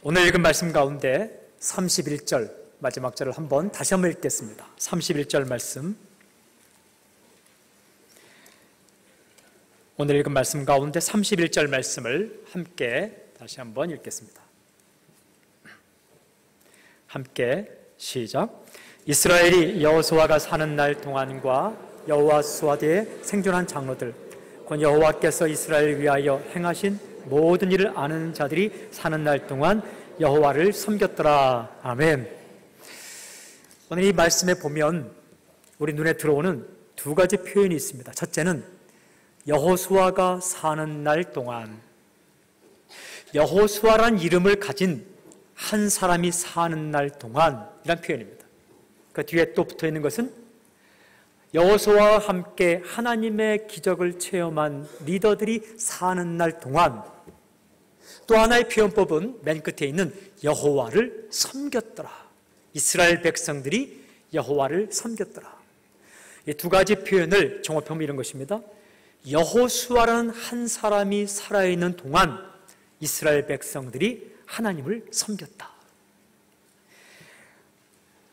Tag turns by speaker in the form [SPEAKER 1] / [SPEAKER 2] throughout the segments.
[SPEAKER 1] 오늘 읽은 말씀 가운데 31절 마지막 절을 다시 한번 읽겠습니다. 31절 말씀, 오늘 읽은 말씀 가운데 31절 말씀을 함께 다시 한번 읽겠습니다. 함께 시작. 이스라엘이 여호수아가 사는 날 동안과 여호와 수아대에 생존한 장로들, 곧 여호와께서 이스라엘을 위하여 행하신 모든 일을 아는 자들이 사는 날 동안 여호와를 섬겼더라. 아멘. 오늘 이 말씀에 보면 우리 눈에 들어오는 두 가지 표현이 있습니다. 첫째는 여호수아가 사는 날 동안, 여호수아란 이름을 가진 한 사람이 사는 날 동안이란 표현입니다. 그 뒤에 또 붙어 있는 것은 여호수아와 함께 하나님의 기적을 체험한 리더들이 사는 날 동안, 또 하나의 표현법은 맨 끝에 있는 여호와를 섬겼더라. 이스라엘 백성들이 여호와를 섬겼더라. 이 두 가지 표현을 종합하면 이런 것입니다. 여호수아라는 한 사람이 살아있는 동안 이스라엘 백성들이 하나님을 섬겼다.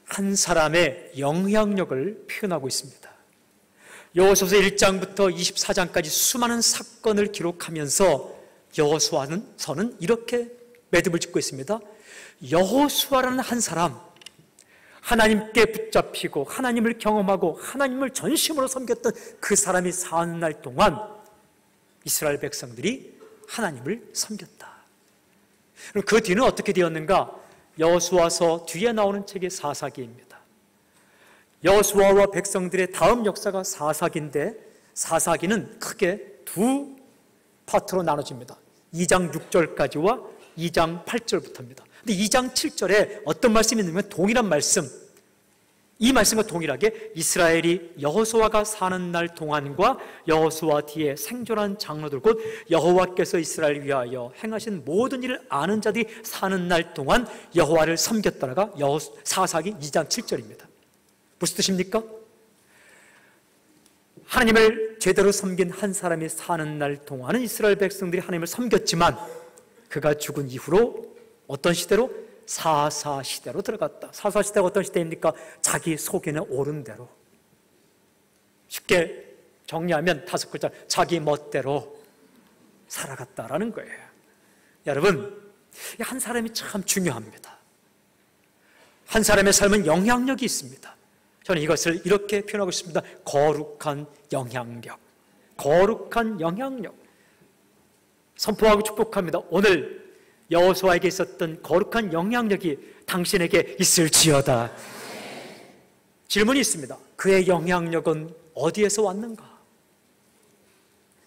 [SPEAKER 1] 한 사람의 영향력을 표현하고 있습니다. 여호수아서 1장부터 24장까지 수많은 사건을 기록하면서 여호수아서는 이렇게 매듭을 짓고 있습니다. 여호수아라는 한 사람, 하나님께 붙잡히고 하나님을 경험하고 하나님을 전심으로 섬겼던 그 사람이 사는 날 동안 이스라엘 백성들이 하나님을 섬겼다. 그럼 그 뒤는 어떻게 되었는가? 여호수아서 뒤에 나오는 책이 사사기입니다. 여호수아와 백성들의 다음 역사가 사사기인데, 사사기는 크게 두 파트로 나눠집니다. 2장 6절까지와 2장 8절부터입니다. 근데 2장 7절에 어떤 말씀이 있냐면 동일한 말씀, 이 말씀과 동일하게 이스라엘이 여호수아가 사는 날 동안과 여호수아 뒤에 생존한 장로들, 곧 여호와께서 이스라엘을 위하여 행하신 모든 일을 아는 자들이 사는 날 동안 여호와를 섬겼다가 사사기 2장 7절입니다. 무슨 뜻입니까? 하나님을 제대로 섬긴 한 사람이 사는 날 동안은 이스라엘 백성들이 하나님을 섬겼지만, 그가 죽은 이후로 어떤 시대로? 사사시대로 들어갔다. 사사시대가 어떤 시대입니까? 자기 속에는 옳은 대로, 쉽게 정리하면 5글자, 자기 멋대로 살아갔다라는 거예요. 여러분, 한 사람이 참 중요합니다. 한 사람의 삶은 영향력이 있습니다. 저는 이것을 이렇게 표현하고 싶습니다. 거룩한 영향력. 거룩한 영향력. 선포하고 축복합니다. 오늘 여호수아에게 있었던 거룩한 영향력이 당신에게 있을지어다. 질문이 있습니다. 그의 영향력은 어디에서 왔는가?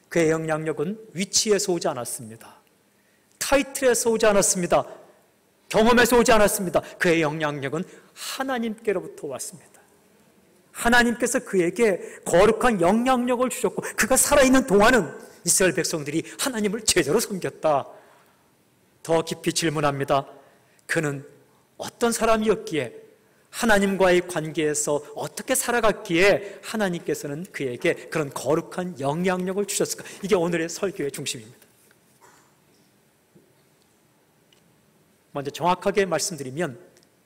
[SPEAKER 1] 그의 영향력은 위치에서 오지 않았습니다. 타이틀에서 오지 않았습니다. 경험에서 오지 않았습니다. 그의 영향력은 하나님께로부터 왔습니다. 하나님께서 그에게 거룩한 영향력을 주셨고, 그가 살아있는 동안은 이스라엘 백성들이 하나님을 제대로 섬겼다. 더 깊이 질문합니다. 그는 어떤 사람이었기에, 하나님과의 관계에서 어떻게 살아갔기에 하나님께서는 그에게 그런 거룩한 영향력을 주셨을까? 이게 오늘의 설교의 중심입니다. 먼저 정확하게 말씀드리면,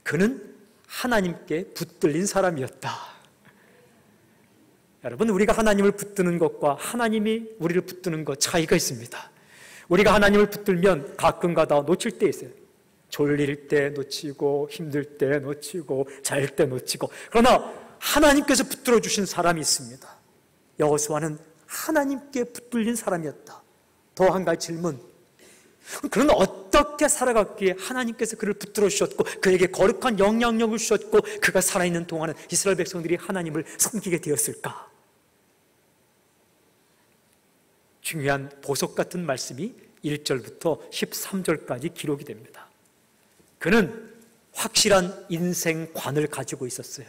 [SPEAKER 1] 그는 하나님께 붙들린 사람이었다. 여러분, 우리가 하나님을 붙드는 것과 하나님이 우리를 붙드는 것 차이가 있습니다. 우리가 하나님을 붙들면 가끔가다 놓칠 때 있어요. 졸릴 때 놓치고, 힘들 때 놓치고, 잘 때 놓치고. 그러나 하나님께서 붙들어 주신 사람이 있습니다. 여호수아는 하나님께 붙들린 사람이었다. 더 한 가지 질문. 그는 어떻게 살아갔기에 하나님께서 그를 붙들어 주셨고, 그에게 거룩한 영향력을 주셨고, 그가 살아있는 동안은 이스라엘 백성들이 하나님을 섬기게 되었을까? 중요한 보석 같은 말씀이 1절부터 13절까지 기록이 됩니다. 그는 확실한 인생관을 가지고 있었어요.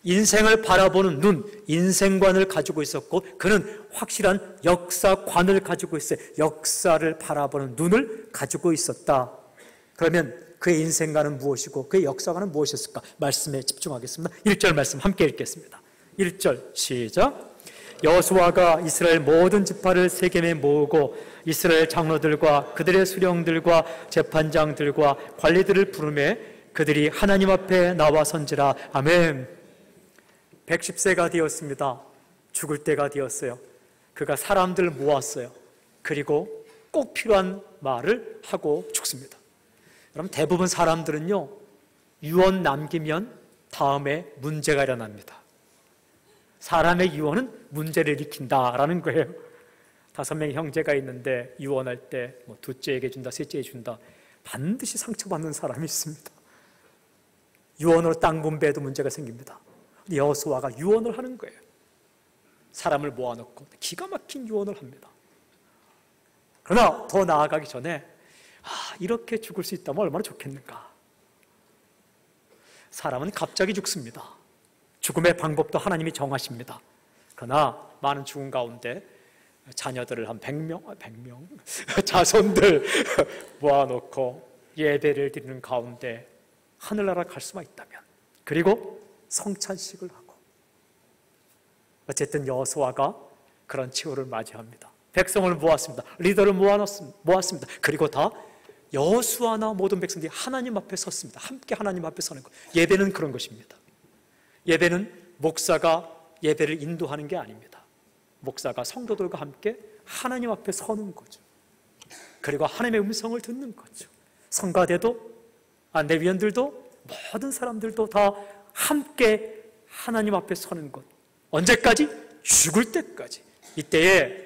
[SPEAKER 1] 인생을 바라보는 눈, 인생관을 가지고 있었고, 그는 확실한 역사관을 가지고 있어요. 역사를 바라보는 눈을 가지고 있었다. 그러면 그의 인생관은 무엇이고 그의 역사관은 무엇이었을까? 말씀에 집중하겠습니다. 1절 말씀 함께 읽겠습니다. 1절 시작. 여호수아가 이스라엘 모든 지파를 세겜에 모으고 이스라엘 장로들과 그들의 수령들과 재판장들과 관리들을 부르매 그들이 하나님 앞에 나와 선지라. 아멘. 110세가 되었습니다. 죽을 때가 되었어요. 그가 사람들을 모았어요. 그리고 꼭 필요한 말을 하고 죽습니다. 여러분, 대부분 사람들은요, 유언 남기면 다음에 문제가 일어납니다. 사람의 유언은 문제를 일으킨다라는 거예요. 5명의 형제가 있는데 유언할 때 둘째에게 준다, 셋째에게 준다, 반드시 상처받는 사람이 있습니다. 유언으로 땅 분배에도 문제가 생깁니다. 여호수아가 유언을 하는 거예요. 사람을 모아놓고 기가 막힌 유언을 합니다. 그러나 더 나아가기 전에 이렇게 죽을 수 있다면 얼마나 좋겠는가. 사람은 갑자기 죽습니다. 죽음의 방법도 하나님이 정하십니다. 그러나 많은 죽음 가운데 자녀들을 한 100명 자손들 모아놓고 예배를 드리는 가운데 하늘나라 갈 수만 있다면, 그리고 성찬식을 하고, 어쨌든 여호수아가 그런 치호를 맞이합니다. 백성을 모았습니다. 리더를 모았습니다. 그리고 다 여호수아나 모든 백성들이 하나님 앞에 섰습니다. 함께 하나님 앞에 서는 것. 예배는 그런 것입니다. 예배는 목사가 예배를 인도하는 게 아닙니다. 목사가 성도들과 함께 하나님 앞에 서는 거죠. 그리고 하나님의 음성을 듣는 거죠. 성가대도, 안내위원들도, 모든 사람들도 다 함께 하나님 앞에 서는 것. 언제까지? 죽을 때까지. 이때에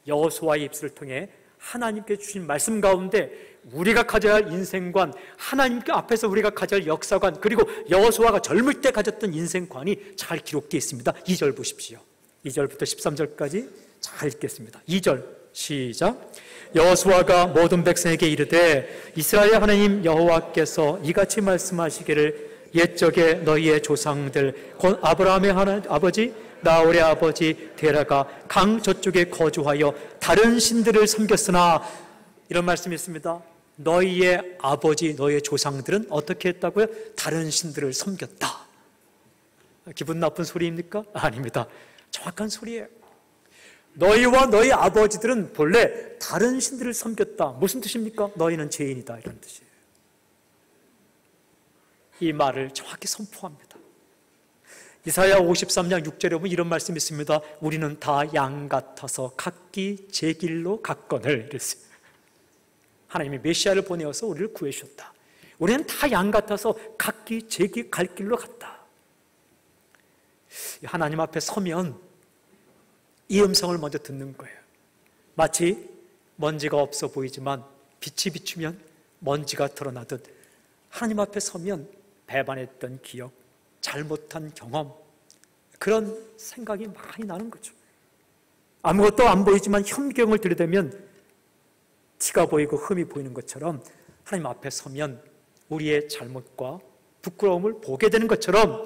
[SPEAKER 1] 여호수아의 입술을 통해 하나님께 주신 말씀 가운데 우리가 가져야 할 인생관, 하나님께 앞에서 우리가 가져야 할 역사관, 그리고 여호수아가 젊을 때 가졌던 인생관이 잘 기록되어 있습니다. 2절 보십시오. 2절부터 13절까지 잘 읽겠습니다. 2절 시작. 여호수아가 모든 백성에게 이르되 이스라엘 하나님 여호와께서 이같이 말씀하시기를 옛적에 너희의 조상들 곧 아브라함의 아버지 나홀의 아버지 데라가 강 저쪽에 거주하여 다른 신들을 섬겼으나, 이런 말씀이 있습니다. 너희의 아버지, 너희의 조상들은 어떻게 했다고요? 다른 신들을 섬겼다. 기분 나쁜 소리입니까? 아닙니다. 정확한 소리예요. 너희와 너희 아버지들은 본래 다른 신들을 섬겼다. 무슨 뜻입니까? 너희는 죄인이다, 이런 뜻이에요. 이 말을 정확히 선포합니다. 이사야 53장 6절에 보면 이런 말씀이 있습니다. 우리는 다 양 같아서 각기 제 길로 갔거늘, 이랬어요. 하나님이 메시아를 보내어서 우리를 구해주셨다. 우리는 다 양 같아서 각기 제 갈 길로 갔다. 하나님 앞에 서면 이 음성을 먼저 듣는 거예요. 마치 먼지가 없어 보이지만 빛이 비추면 먼지가 드러나듯, 하나님 앞에 서면 배반했던 기억, 잘못한 경험, 그런 생각이 많이 나는 거죠. 아무것도 안 보이지만 현경을 들이대면 티가 보이고 흠이 보이는 것처럼 하나님 앞에 서면 우리의 잘못과 부끄러움을 보게 되는 것처럼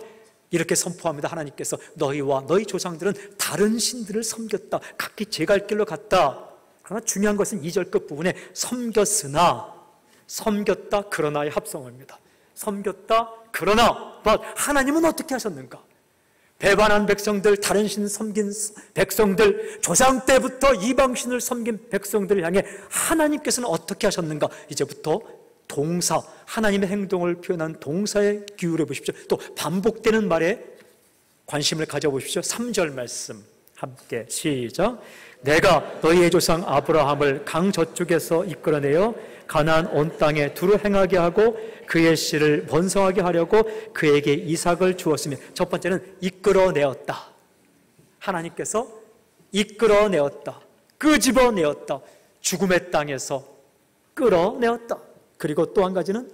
[SPEAKER 1] 이렇게 선포합니다. 하나님께서 너희와 너희 조상들은 다른 신들을 섬겼다. 각기 제 갈 길로 갔다. 그러나 중요한 것은 2절 끝부분에 섬겼으나, 섬겼다 그러나의 합성어입니다. 섬겼다 그러나, 하나님은 어떻게 하셨는가? 배반한 백성들, 다른 신 섬긴 백성들, 조상 때부터 이방신을 섬긴 백성들을 향해 하나님께서는 어떻게 하셨는가? 이제부터 동사, 하나님의 행동을 표현한 동사에 기울여 보십시오. 또 반복되는 말에 관심을 가져보십시오. 3절 말씀 함께 시작. 내가 너희의 조상 아브라함을 강 저쪽에서 이끌어내어 가나안 온 땅에 두루 행하게 하고 그의 씨를 번성하게 하려고 그에게 이삭을 주었으며, 첫 번째는 이끌어내었다. 하나님께서 이끌어내었다. 끄집어내었다. 죽음의 땅에서 끌어내었다. 그리고 또 한 가지는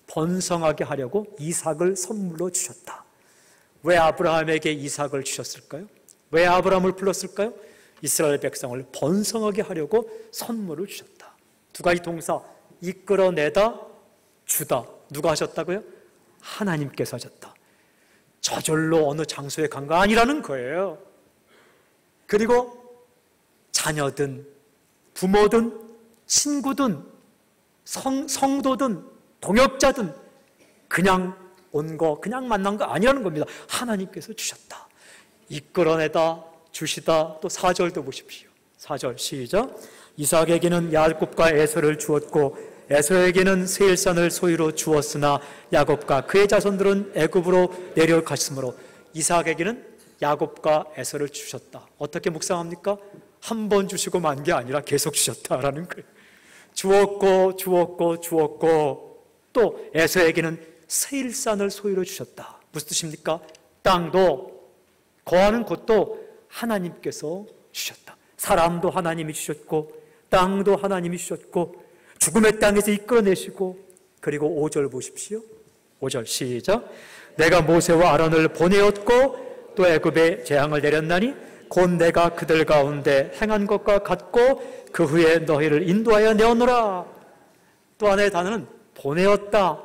[SPEAKER 1] 번성하게 하려고 이삭을 선물로 주셨다. 왜 아브라함에게 이삭을 주셨을까요? 왜 아브라함을 불렀을까요? 이스라엘 백성을 번성하게 하려고 선물을 주셨다. 두 가지 동사, 이끌어내다, 주다. 누가 하셨다고요? 하나님께서 하셨다. 저절로 어느 장소에 간 거 아니라는 거예요. 그리고 자녀든 부모든 친구든 성도든 동역자든 그냥 온 거, 그냥 만난 거 아니라는 겁니다. 하나님께서 주셨다. 이끌어내다, 주시다. 또 4절도 보십시오. 4절 시작. 이삭에게는 야곱과 에서를 주었고 에서에게는 세일산을 소유로 주었으나 야곱과 그의 자손들은 애굽으로 내려갔으므로 이삭에게는 야곱과 에서를 주셨다. 어떻게 묵상합니까? 한 번 주시고 만 게 아니라 계속 주셨다라는 거예요. 주었고 또 에서에게는 세일산을 소유로 주셨다. 무슨 뜻입니까? 땅도 거하는 곳도 하나님께서 주셨다. 사람도 하나님이 주셨고 땅도 하나님이 주셨고 죽음의 땅에서 이끌어내시고, 그리고 5절 보십시오. 5절 시작. 내가 모세와 아론을 보내었고 또 애굽에 재앙을 내렸나니 곧 내가 그들 가운데 행한 것과 같고 그 후에 너희를 인도하여 내었노라. 또 하나의 단어는 보내었다.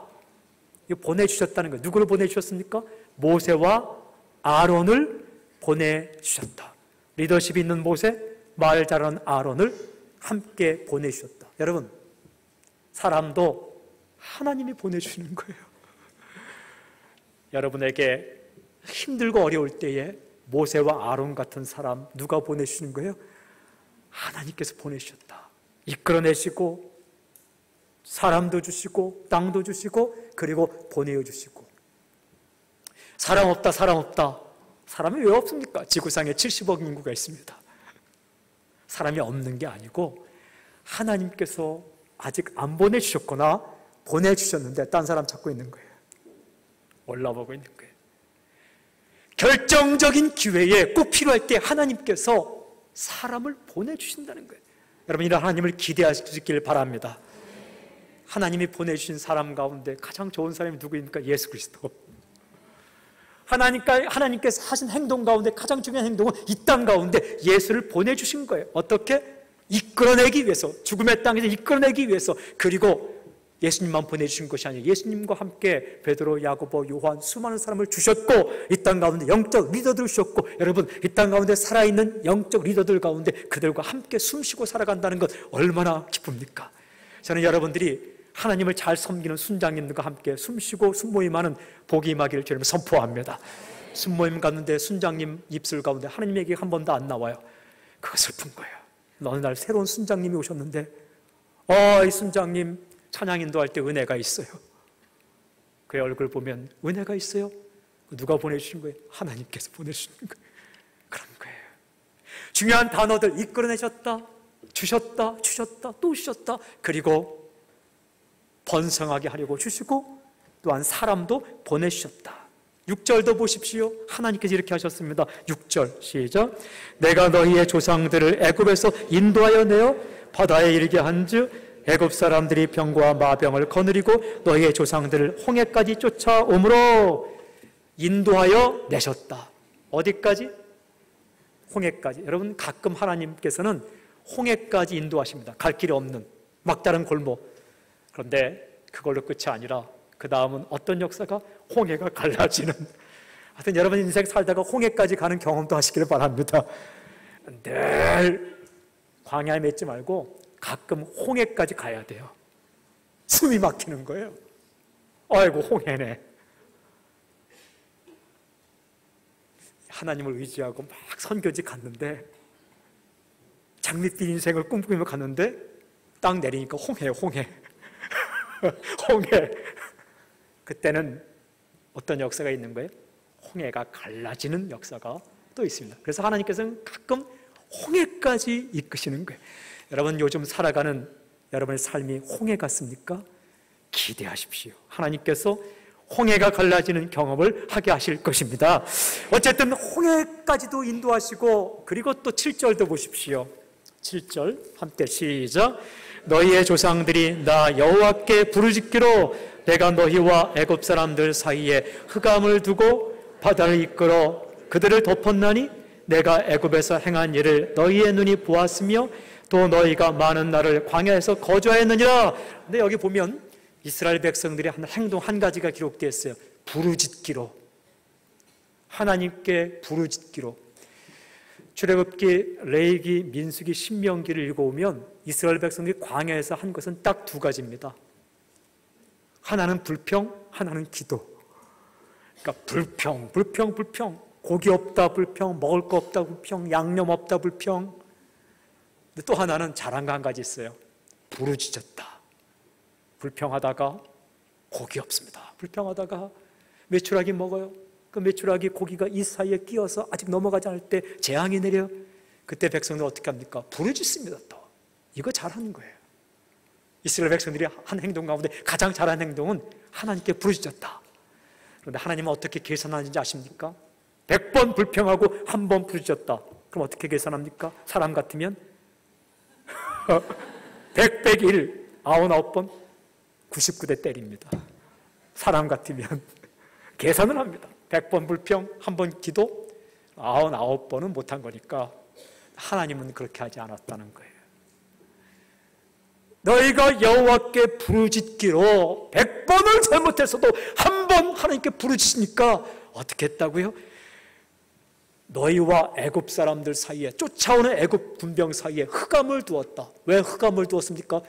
[SPEAKER 1] 이거 보내주셨다는 거예요. 누구를 보내주셨습니까? 모세와 아론을 보내주셨다. 리더십이 있는 모세, 말 잘하는 아론을 함께 보내주셨다. 여러분, 사람도 하나님이 보내주시는 거예요. 여러분에게 힘들고 어려울 때에 모세와 아론 같은 사람 누가 보내주시는 거예요? 하나님께서 보내주셨다. 이끌어내시고 사람도 주시고 땅도 주시고 그리고 보내주시고. 사람 없다. 사람이 왜 없습니까? 지구상에 70억 인구가 있습니다. 사람이 없는 게 아니고 하나님께서 아직 안 보내주셨거나 보내주셨는데 딴 사람 찾고 있는 거예요. 올라보고 있는 거예요. 결정적인 기회에 꼭 필요할 때 하나님께서 사람을 보내주신다는 거예요. 여러분, 이런 하나님을 기대하시길 바랍니다. 하나님이 보내주신 사람 가운데 가장 좋은 사람이 누구입니까? 예수 그리스도. 하나님께서 하신 행동 가운데 가장 중요한 행동은 이 땅 가운데 예수를 보내주신 거예요. 어떻게? 이끌어내기 위해서, 죽음의 땅에서 이끌어내기 위해서. 그리고 예수님만 보내주신 것이 아니에요. 예수님과 함께 베드로, 야고보, 요한 수많은 사람을 주셨고 이 땅 가운데 영적 리더들을 주셨고, 여러분, 이 땅 가운데 살아있는 영적 리더들 가운데 그들과 함께 숨쉬고 살아간다는 것 얼마나 기쁩니까? 저는 여러분들이 하나님을 잘 섬기는 순장님들과 함께 숨쉬고 순모임하는 복이 임하기를 주님 선포합니다. 순모임 갔는데 순장님 입술 가운데 하나님 얘기가 한 번도 안 나와요. 그거 슬픈 거예요. 어느 날 새로운 순장님이 오셨는데 이 순장님 찬양 인도할 때 은혜가 있어요. 그의 얼굴 보면 은혜가 있어요. 누가 보내주신 거예요? 하나님께서 보내주신 거예요. 그런 거예요. 중요한 단어들 이끌어내셨다, 주셨다, 또 주셨다. 그리고 번성하게 하려고 주시고 또한 사람도 보내주셨다. 6절도 보십시오. 하나님께서 이렇게 하셨습니다. 6절 시작. 내가 너희의 조상들을 애굽에서 인도하여 내어 바다에 이르게 한즉 애굽 사람들이 병과 마병을 거느리고 너희의 조상들을 홍해까지 쫓아오므로 인도하여 내셨다. 어디까지? 홍해까지. 여러분, 가끔 하나님께서는 홍해까지 인도하십니다. 갈 길이 없는 막다른 골목. 그런데 그걸로 끝이 아니라 그 다음은 어떤 역사가? 홍해가 갈라지는. 하여튼 여러분 인생 살다가 홍해까지 가는 경험도 하시기를 바랍니다. 늘 광야에 맺지 말고 가끔 홍해까지 가야 돼요. 숨이 막히는 거예요. 아이고, 홍해네. 하나님을 의지하고 막 선교지 갔는데, 장밋빛 인생을 꿈꾸며 갔는데 딱 내리니까 홍해. 홍해. 그때는 어떤 역사가 있는 거예요? 홍해가 갈라지는 역사가 또 있습니다. 그래서 하나님께서는 가끔 홍해까지 이끄시는 거예요. 여러분, 요즘 살아가는 여러분의 삶이 홍해 같습니까? 기대하십시오. 하나님께서 홍해가 갈라지는 경험을 하게 하실 것입니다. 어쨌든 홍해까지도 인도하시고, 그리고 또 7절도 보십시오. 7절 함께 시작. 너희의 조상들이 나 여호와께 부르짖기로 내가 너희와 애굽 사람들 사이에 흑암을 두고 바다를 이끌어 그들을 덮었나니 내가 애굽에서 행한 일을 너희의 눈이 보았으며 또 너희가 많은 날을 광야에서 거주하였느니라. 근데 여기 보면 이스라엘 백성들이 한 행동 한 가지가 기록되어 있어요. 부르짖기로. 하나님께 부르짖기로. 출애굽기, 레위기, 민수기, 신명기를 읽어오면 이스라엘 백성들이 광야에서 한 것은 딱 두 가지입니다. 하나는 불평, 하나는 기도. 그러니까 불평. 고기 없다 불평, 먹을 거 없다 불평, 양념 없다 불평. 근데 또 하나는 잘한 거 한 가지 있어요. 부르짖었다. 불평하다가 고기 없습니다. 불평하다가 메추라기 먹어요. 그 메추라기 고기가 이 사이에 끼어서 아직 넘어가지 않을 때 재앙이 내려. 그때 백성들 어떻게 합니까? 부르짖습니다. 또 이거 잘하는 거예요. 이스라엘 백성들이 한 행동 가운데 가장 잘한 행동은 하나님께 부르짖었다. 그런데 하나님은 어떻게 계산하는지 아십니까? 100번 불평하고 1번 부르짖었다. 그럼 어떻게 계산합니까? 사람 같으면 100, 101, 99번 99대 때립니다. 사람 같으면 계산을 합니다. 100번 불평, 1번 기도, 99번은 못한 거니까 하나님은 그렇게 하지 않았다는 거예요. 너희가 여호와께 부르짖기로 100번을 잘못했어도 1번 하나님께 부르짖으니까 어떻게 했다고요? 너희와 애굽 사람들 사이에, 쫓아오는 애굽 군병 사이에 흑암을 두었다. 왜 흑암을 두었습니까?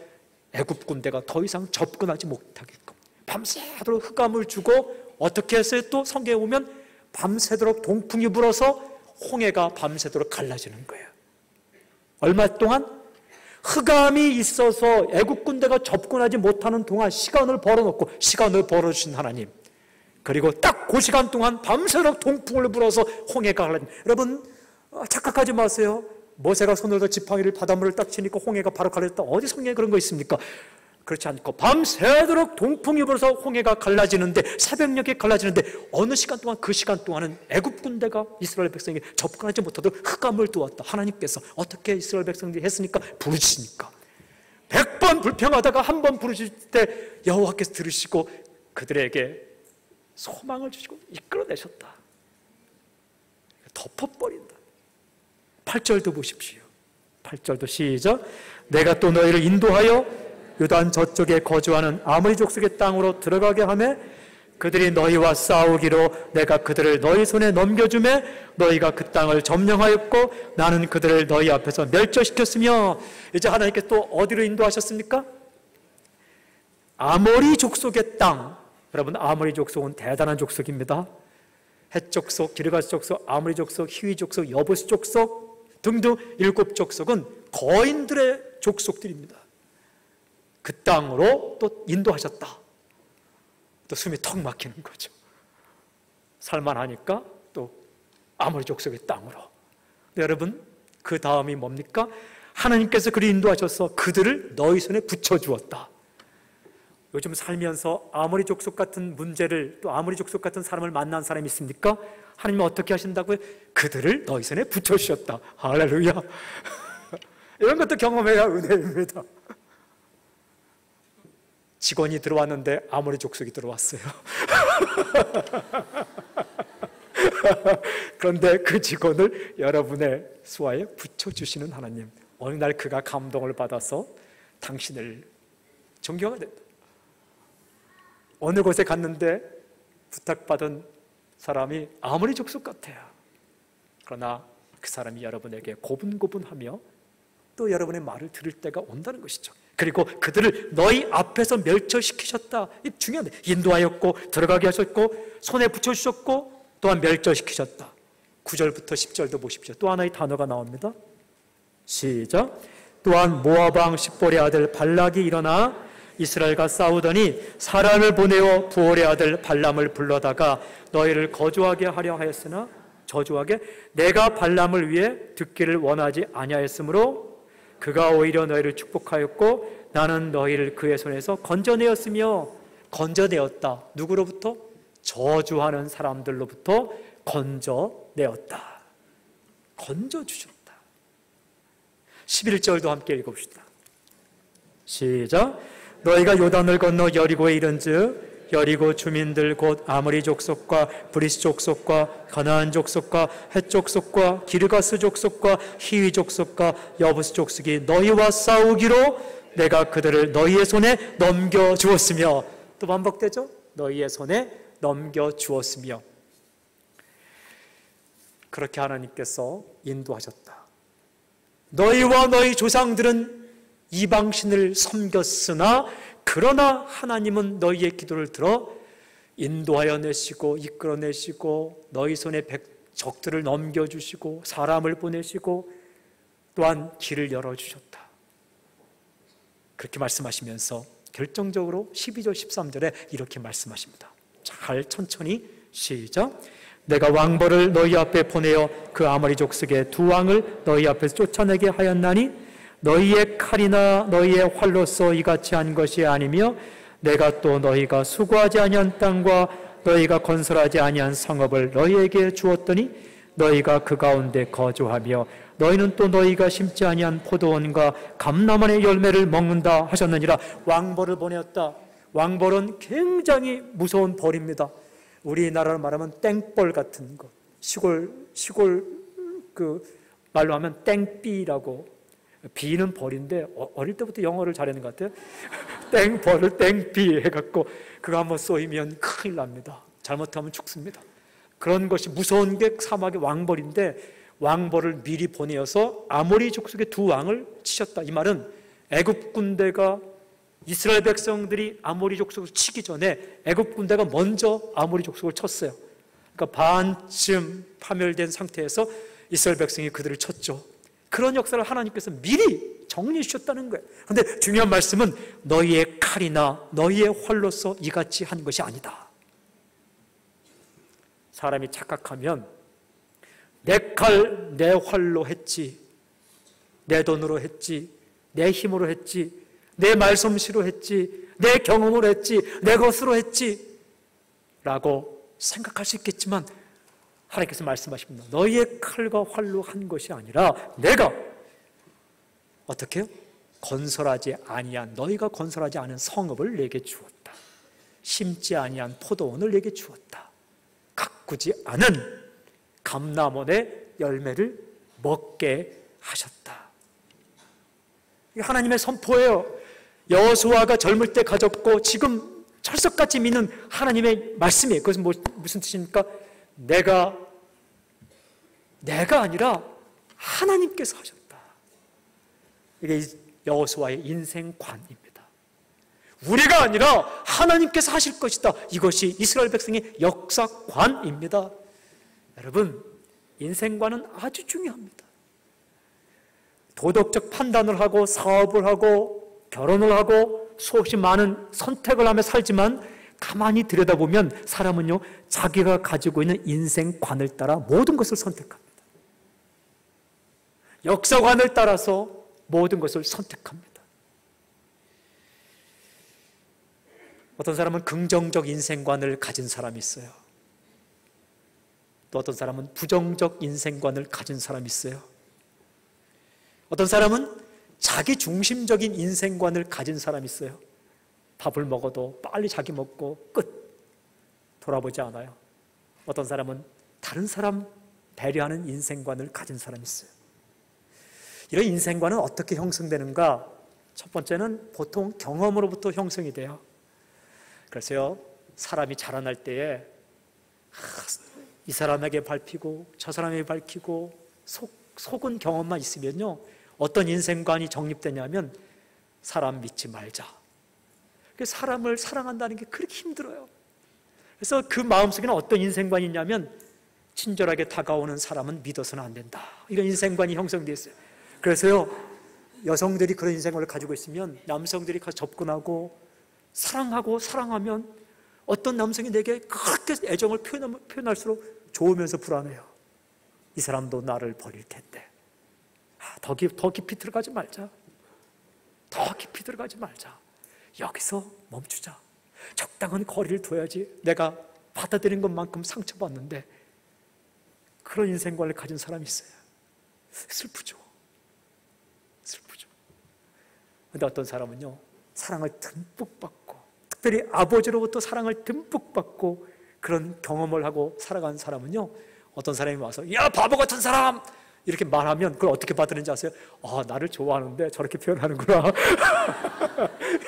[SPEAKER 1] 애굽 군대가 더 이상 접근하지 못하게끔 밤새도록 흑암을 주고, 어떻게 했어요? 또 성경에 보면 밤새도록 동풍이 불어서 홍해가 밤새도록 갈라지는 거예요. 얼마 동안? 흑암이 있어서 애국 군대가 접근하지 못하는 동안 시간을 벌어놓고, 시간을 벌어주신 하나님, 그리고 딱 그 시간 동안 밤새도록 동풍을 불어서 홍해가 갈라진. 여러분 착각하지 마세요. 모세가 손으로 지팡이를 바닷물을 딱 치니까 홍해가 바로 갈라졌다. 어디 성경에 그런 거 있습니까? 그렇지 않고 밤새도록 동풍이 불어서 홍해가 갈라지는데, 새벽녘에 갈라지는데, 어느 시간 동안, 그 시간 동안은 애굽 군대가 이스라엘 백성에게 접근하지 못하도록 흑암을 두었다. 하나님께서 어떻게 이스라엘 백성들이 했으니까? 부르짖으니까. 100번 불평하다가 1번 부르짖을 때 여호와께서 들으시고 그들에게 소망을 주시고 이끌어내셨다. 덮어버린다. 8절도 보십시오. 8절도 시작. 내가 또 너희를 인도하여 요단 저쪽에 거주하는 아모리 족속의 땅으로 들어가게 하매 그들이 너희와 싸우기로 내가 그들을 너희 손에 넘겨주매 너희가 그 땅을 점령하였고 나는 그들을 너희 앞에서 멸절시켰으며. 이제 하나님께 또 어디로 인도하셨습니까? 아모리 족속의 땅. 여러분 아모리 족속은 대단한 족속입니다. 헷 족속, 기르가스 족속, 아모리 족속, 히위 족속, 여부스 족속 등등 7족속은 거인들의 족속들입니다. 그 땅으로 또 인도하셨다. 또 숨이 턱 막히는 거죠. 살만하니까 또 아모리 족속의 땅으로. 여러분 그 다음이 뭡니까? 하나님께서 그를 인도하셔서 그들을 너희 손에 붙여주었다. 요즘 살면서 아모리 족속 같은 문제를, 또 아모리 족속 같은 사람을 만난 사람이 있습니까? 하나님은 어떻게 하신다고요? 그들을 너희 손에 붙여주셨다. 할렐루야. 이런 것도 경험해야 은혜입니다. 직원이 들어왔는데 아모리 족속이 들어왔어요. 그런데 그 직원을 여러분의 수하에 붙여주시는 하나님. 어느 날 그가 감동을 받아서 당신을 존경하게 된다. 어느 곳에 갔는데 부탁받은 사람이 아모리 족속 같아요. 그러나 그 사람이 여러분에게 고분고분하며 또 여러분의 말을 들을 때가 온다는 것이죠. 그리고 그들을 너희 앞에서 멸절시키셨다. 이 중요한데, 인도하였고 들어가게 하셨고 손에 붙여주셨고 또한 멸절시키셨다. 9절부터 10절도 보십시오. 또 하나의 단어가 나옵니다. 시작. 또한 모압 왕 십볼의 아들 발락이 일어나 이스라엘과 싸우더니 사람을 보내어 부올의 아들 발람을 불러다가 너희를 거주하게 하려 하였으나 저주하게 내가 발람을 위해 듣기를 원하지 아니하였으므로 그가 오히려 너희를 축복하였고 나는 너희를 그의 손에서 건져내었으며. 건져내었다. 누구로부터? 저주하는 사람들로부터 건져내었다. 건져주셨다. 11절도 함께 읽어봅시다. 시작. 너희가 요단을 건너 여리고에 이른즉 여리고 주민들 곧 아모리 족속과 브리스 족속과 가나안 족속과 헷 족속과 기르가스 족속과 히위 족속과 여부스 족속이 너희와 싸우기로 내가 그들을 너희의 손에 넘겨주었으며. 또 반복되죠? 너희의 손에 넘겨주었으며. 그렇게 하나님께서 인도하셨다. 너희와 너희 조상들은 이방신을 섬겼으나 그러나 하나님은 너희의 기도를 들어 인도하여 내시고 이끌어내시고 너희 손에 적들을 넘겨주시고 사람을 보내시고 또한 길을 열어주셨다. 그렇게 말씀하시면서 결정적으로 12절 13절에 이렇게 말씀하십니다. 잘 천천히 시작. 내가 왕벌을 너희 앞에 보내어 그 아모리 족속의 두 왕을 너희 앞에서 쫓아내게 하였나니 너희의 칼이나 너희의 활로서 이같이 한 것이 아니며 내가 또 너희가 수고하지 아니한 땅과 너희가 건설하지 아니한 성읍을 너희에게 주었더니 너희가 그 가운데 거주하며 너희는 또 너희가 심지 아니한 포도원과 감람원의 열매를 먹는다 하셨느니라. 왕벌을 보내었다. 왕벌은 굉장히 무서운 벌입니다. 우리나라로 말하면 땡벌 같은 것, 시골 그 말로 하면 땡비라고, 비는 벌인데 어릴 때부터 영어를 잘하는 것 같아요. 땡벌을 땡비 해갖고 그거 한번 쏘이면 큰일 납니다. 잘못하면 죽습니다. 그런 것이 무서운 게 사막의 왕벌인데 왕벌을 미리 보내어서 아모리 족속의 두 왕을 치셨다. 이 말은 애굽 군대가 이스라엘 백성들이 아모리 족속을 치기 전에 애굽 군대가 먼저 아모리 족속을 쳤어요. 그러니까 반쯤 파멸된 상태에서 이스라엘 백성이 그들을 쳤죠. 그런 역사를 하나님께서 미리 정리해 주셨다는 거예요. 그런데 중요한 말씀은 너희의 칼이나 너희의 활로서 이같이 한 것이 아니다. 사람이 착각하면 내 칼, 내 활로 했지, 내 돈으로 했지, 내 힘으로 했지, 내 말솜씨로 했지, 내 경험으로 했지, 내 것으로 했지 라고 생각할 수 있겠지만 하나님께서 말씀하십니다. 너희의 칼과 활로 한 것이 아니라 내가 어떻게 해요? 건설하지 아니한, 너희가 건설하지 않은 성읍을 내게 주었다. 심지 아니한 포도원을 내게 주었다. 가꾸지 않은 감람원의 열매를 먹게 하셨다. 이게 하나님의 선포예요. 여호수아가 젊을 때 가졌고 지금 철석같이 믿는 하나님의 말씀이에요. 그것은 무슨 뜻입니까? 내가 아니라 하나님께서 하셨다. 이게 여호수아의 인생관입니다. 우리가 아니라 하나님께서 하실 것이다. 이것이 이스라엘 백성의 역사관입니다. 여러분, 인생관은 아주 중요합니다. 도덕적 판단을 하고 사업을 하고 결혼을 하고 수없이 많은 선택을 하며 살지만 가만히 들여다보면 사람은요, 자기가 가지고 있는 인생관을 따라 모든 것을 선택합니다. 역사관을 따라서 모든 것을 선택합니다. 어떤 사람은 긍정적 인생관을 가진 사람이 있어요. 또 어떤 사람은 부정적 인생관을 가진 사람이 있어요. 어떤 사람은 자기 중심적인 인생관을 가진 사람이 있어요. 밥을 먹어도 빨리 자기 먹고 끝, 돌아보지 않아요. 어떤 사람은 다른 사람 배려하는 인생관을 가진 사람이 있어요. 이런 인생관은 어떻게 형성되는가? 첫 번째는 보통 경험으로부터 형성이 돼요. 그래서요, 사람이 자라날 때에 이 사람에게 밟히고 저 사람에게 밟히고 속은 경험만 있으면요, 어떤 인생관이 정립되냐면 사람 믿지 말자. 사람을 사랑한다는 게 그렇게 힘들어요. 그래서 그 마음속에는 어떤 인생관이 있냐면 친절하게 다가오는 사람은 믿어서는 안 된다. 이런 인생관이 형성되어 있어요. 그래서요, 여성들이 그런 인생관을 가지고 있으면 남성들이 가서 접근하고 사랑하고 사랑하면 어떤 남성이 내게 그렇게 애정을 표현할수록 좋으면서 불안해요. 이 사람도 나를 버릴 텐데 더 깊이 들어가지 말자. 더 깊이 들어가지 말자. 여기서 멈추자. 적당한 거리를 둬야지. 내가 받아들인 것만큼 상처받는데 그런 인생관을 가진 사람이 있어요. 슬프죠. 그런데 어떤 사람은요, 사랑을 듬뿍 받고, 특별히 아버지로부터 사랑을 듬뿍 받고 그런 경험을 하고 살아간 사람은요, 어떤 사람이 와서 야 바보 같은 사람! 이렇게 말하면 그걸 어떻게 받으는지 아세요? 아, 나를 좋아하는데 저렇게 표현하는구나.